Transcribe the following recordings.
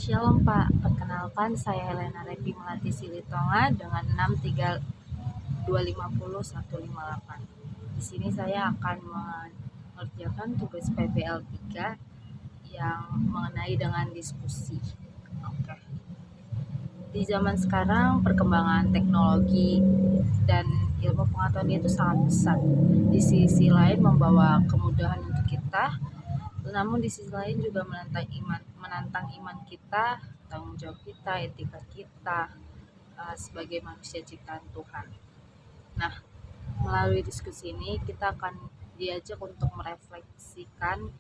Shalom Pak, perkenalkan saya Helena Repi Melati Silitonga dengan 63250 158. Di sini saya akan mengerjakan tugas PPL 3 yang mengenai dengan diskusi. Oke. Di zaman sekarang perkembangan teknologi dan ilmu pengetahuan itu sangat pesat. Di sisi lain membawa kemudahan untuk kita, namun di sisi lain juga menantang iman kita, tanggung jawab kita, etika kita sebagai manusia ciptaan Tuhan. Nah, melalui diskusi ini kita akan diajak untuk merefleksikan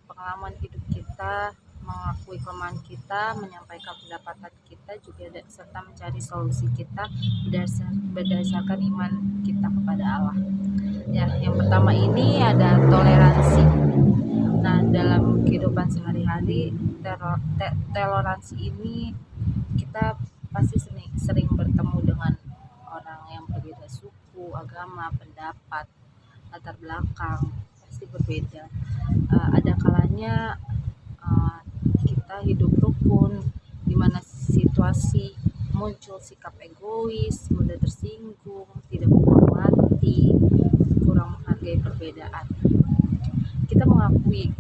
pengalaman hidup kita, mengakui kelemahan kita, menyampaikan pendapat kita juga, serta mencari solusi kita berdasarkan iman kita kepada Allah. Ya, yang pertama ini ada toleransi. Nah, dalam kehidupan sehari-hari, toleransi ini kita pasti sering bertemu dengan orang yang berbeda suku, agama, pendapat, latar belakang, pasti berbeda. Ada kalanya kita hidup rukun, di mana situasi muncul sikap egois, mudah tersinggung, tidak menghormati, kurang menghargai perbedaan. Kita mengakui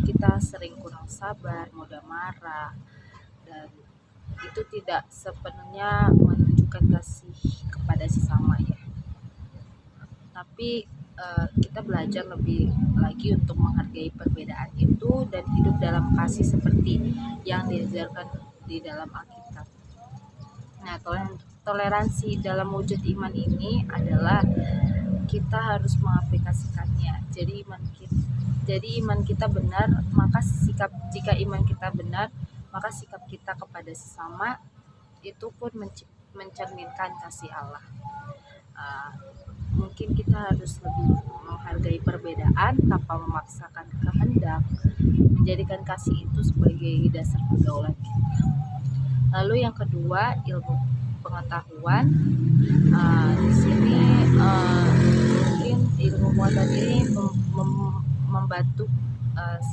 kita sering kurang sabar, mudah marah, dan itu tidak sepenuhnya menunjukkan kasih kepada sesama ya. Tapi kita belajar lebih lagi untuk menghargai perbedaan itu dan hidup dalam kasih seperti yang diajarkan di dalam Alkitab. Nah, toleransi dalam wujud iman ini adalah kita harus mengaplikasikannya. Jadi iman kita benar, maka jika iman kita benar, maka sikap kita kepada sesama itu pun mencerminkan kasih Allah. Mungkin kita harus lebih menghargai perbedaan tanpa memaksakan kehendak, menjadikan kasih itu sebagai dasar pergaulan kita. Lalu yang kedua, ilmu pengetahuan. Di sini mungkin ilmu pengetahuan ini membantu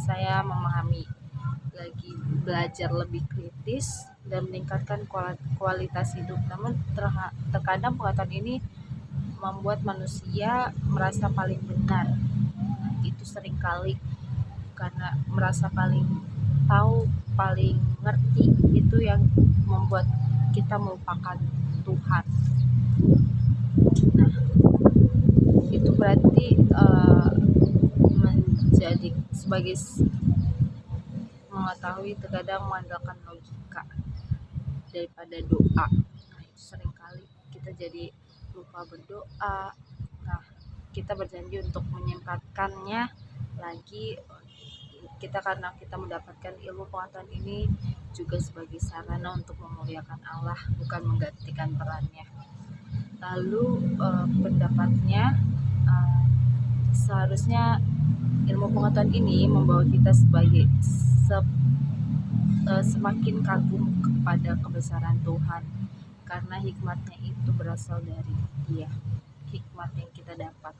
saya memahami lagi, belajar lebih kritis dan meningkatkan kualitas hidup. Namun terkadang pengetahuan ini membuat manusia merasa paling benar. Itu seringkali karena merasa paling tahu, paling ngerti, itu yang membuat kita melupakan Tuhan. Nah, itu berarti menjadi sebagai mengetahui terkadang mengandalkan logika daripada doa. Nah, itu seringkali kita jadi lupa berdoa. Nah, kita berjanji untuk menyempatkannya lagi. Karena kita mendapatkan ilmu pengetahuan ini juga sebagai sarana untuk memuliakan Allah, bukan menggantikan perannya. Lalu pendapatnya, seharusnya ilmu pengetahuan ini membawa kita sebagai semakin kagum kepada kebesaran Tuhan, karena hikmatnya itu berasal dari Dia, hikmat yang kita dapat.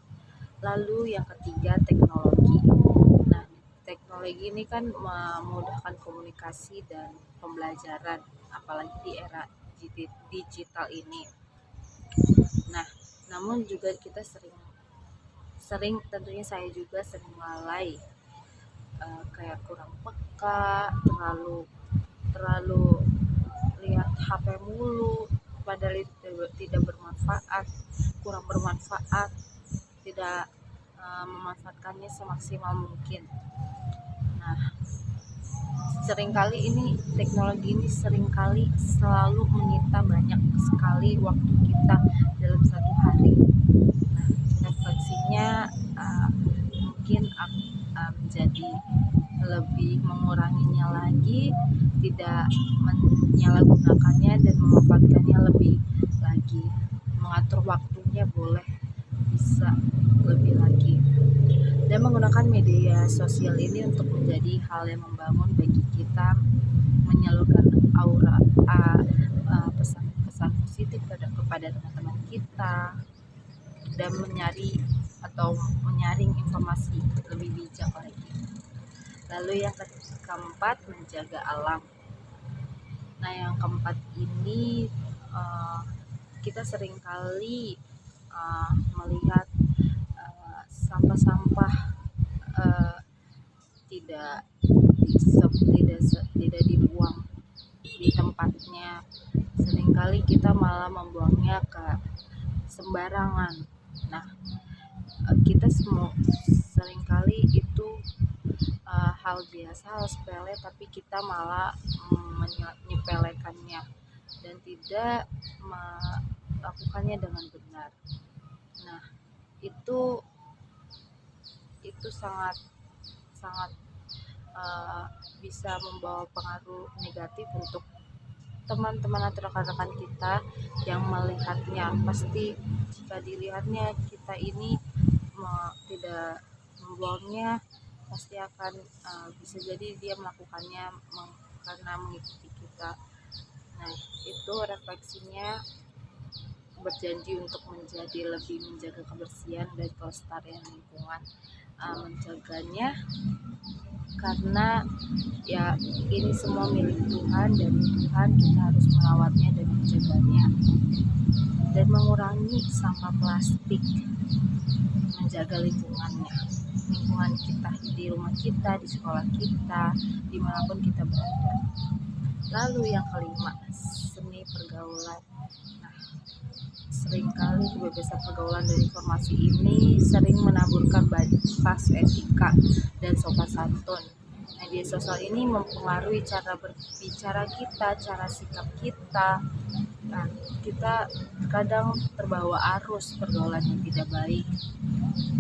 Lalu yang ketiga, teknologi. Nah, teknologi ini kan memudahkan komunikasi dan pembelajaran, apalagi di era digital ini. Nah, namun juga kita sering tentunya saya juga sering lalai, kayak kurang peka, terlalu lihat HP mulu, padahal itu tidak bermanfaat, kurang bermanfaat, tidak memanfaatkannya semaksimal mungkin. Nah, teknologi ini seringkali selalu menyita banyak sekali waktu kita dalam satu hari. Nah, refleksinya mungkin menjadi lebih menguranginya lagi, tidak menyalahgunakannya dan memanfaatkannya lebih lagi, mengatur waktunya boleh bisa lebih lagi, dan menggunakan media sosial ini untuk menjadi hal yang membangun bagi kita, menyalurkan aura pesan-pesan positif kepada teman-teman kita, dan menyaring informasi lebih bijak lagi. Lalu yang keempat, menjaga alam. Nah, yang keempat ini kita seringkali melihat sampah-sampah tidak tidak dibuang di tempatnya. Seringkali kita malah membuangnya ke sembarangan. Nah, kita semua seringkali itu hal biasa, hal sepele, tapi kita malah menyepelekannya dan tidak melakukannya dengan benar. Nah, itu sangat bisa membawa pengaruh negatif untuk teman-teman atau rekan-rekan kita yang melihatnya. Pasti jika dilihatnya kita ini tidak membuangnya, pasti akan bisa jadi dia melakukannya karena mengikuti kita. Nah, itu refleksinya berjanji untuk menjaga kebersihan dan kelestarian lingkungan, menjaganya karena ya ini semua milik Tuhan, dan Tuhan kita harus merawatnya dan menjaganya, dan mengurangi sampah plastik, menjaga lingkungan kita di rumah kita, di sekolah kita, dimanapun kita berada. Lalu yang kelima, seni pergaulan. Nah, seringkali kebebasan pergaulan dan informasi ini sering menaburkan batas etika dan sopan santun. Media sosial ini mempengaruhi cara berbicara kita, cara sikap kita. Nah, kita kadang terbawa arus pergaulan yang tidak baik.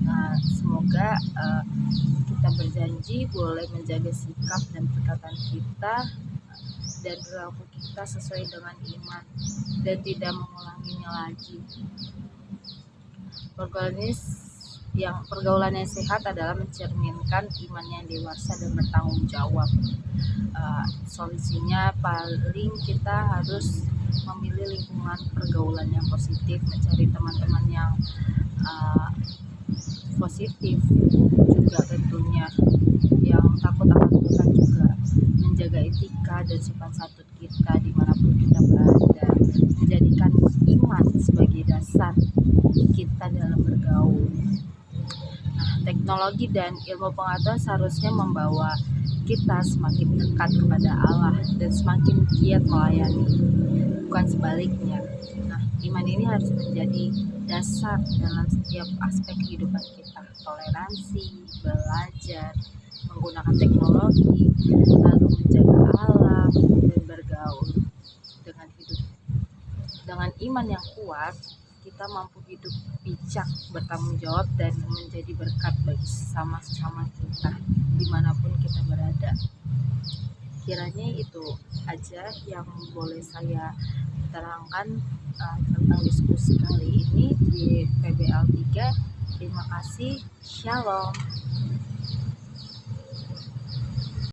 Nah, semoga kita berjanji boleh menjaga sikap dan perkataan kita dan perilaku kita sesuai dengan iman dan tidak mengulanginya lagi. Pergaulan yang sehat adalah mencerminkan iman yang dewasa dan bertanggung jawab. Solusinya paling kita harus memilih lingkungan pergaulan yang positif, mencari teman-teman yang positif juga, tentunya yang takut akan Tuhan juga, menjaga etika dan sopan santun kita dimanapun kita berada, menjadikan iman sebagai dasar kita dalam bergaul. Nah, teknologi dan ilmu pengetahuan seharusnya membawa kita semakin dekat kepada Allah dan semakin giat melayani, bukan sebaliknya. Nah, iman ini harus menjadi dasar dalam setiap aspek kehidupan kita. Toleransi, belajar, menggunakan teknologi, lalu menjaga alam, dan bergaul dengan iman yang kuat. Kita mampu hidup bijak, bertanggung jawab, dan menjadi berkat bagi sesama kita dimanapun kita berada. Kiranya itu aja yang boleh saya terangkan tentang diskusi kali ini di PBL 3. Terima kasih. Shalom.